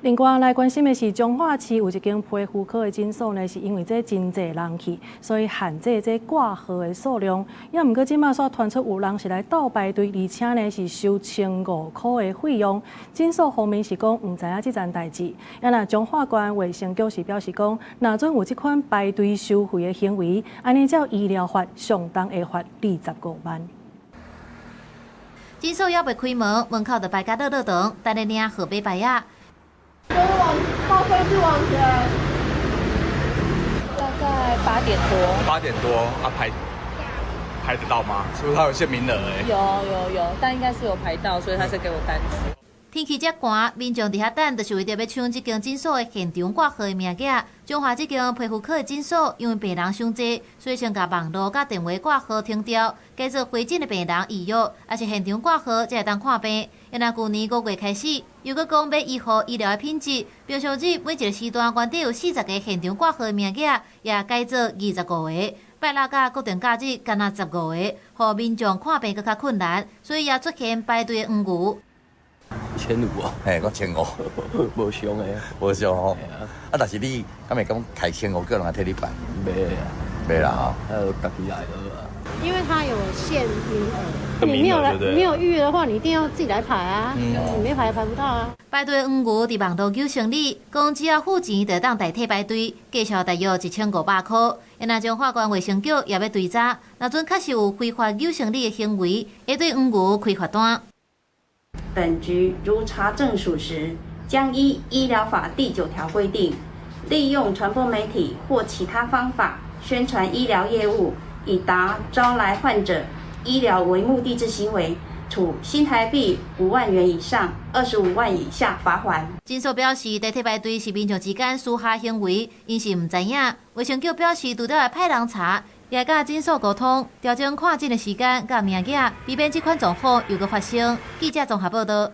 另外来关心的是，彰化市有一间皮肤科的诊所呢，是因为这真济人去，所以限制这挂号的数量。也毋过，即马煞传出有人是来倒排队，而且呢是收1500块的费用。诊所方面是讲毋知影即件代志。也那彰化县卫生局是表示讲，若准有即款排队收费的行为，安尼照医疗法相当会罚25万。诊所还未开门，门口就排甲热热长，等咧领号码牌啊。报费是往前，大概8点多。8点多啊，排得到吗？是不是他有限名额？有，但应该是有排到，所以他才给我单子。天气遮寒，民众伫遐等，就是为着要抢这间诊所的现场挂号的名额。彰化这间皮肤科的诊所，因为病人伤济，所以先甲网络甲电话挂号停掉，改做回诊的病人预约，也是现场挂号才会当看病。因那去年5月开始，又搁讲要医护医疗的品质，标上日每一个时段原底有40个现场挂号的名额，也改做25个。拜六甲固定假日，干那15个，互民众看病更较困难，所以也出现排队的黄牛。1500啊，嘿，我1500，无上的，无上吼。啊，但是你敢会讲开1500个人来替你办？袂啊，袂啦吼。还有家己来好啊。因为它有限名额，你没有预约的话，你一定要自己来排啊。你没排排不到啊。排队黄牛伫网络求生理，讲只要付钱就当代替排队，计小大约1500块。因那彰化县卫生局也要追查，若准确实有非法求生理的行为，会对黄牛开罚单。本局如查证属实，将依医疗法第9条规定，利用传播媒体或其他方法宣传医疗业务，以达招来患者医疗为目的之行为，处新台币5万元以上25万以下罚锾。诊所表示，代替排队是民众之间私下行为，因是唔知影。卫生局表示，除了会派人查，也甲诊所沟通，调整看诊的时间甲名额，以免这款状况又搁发生。记者综合报道。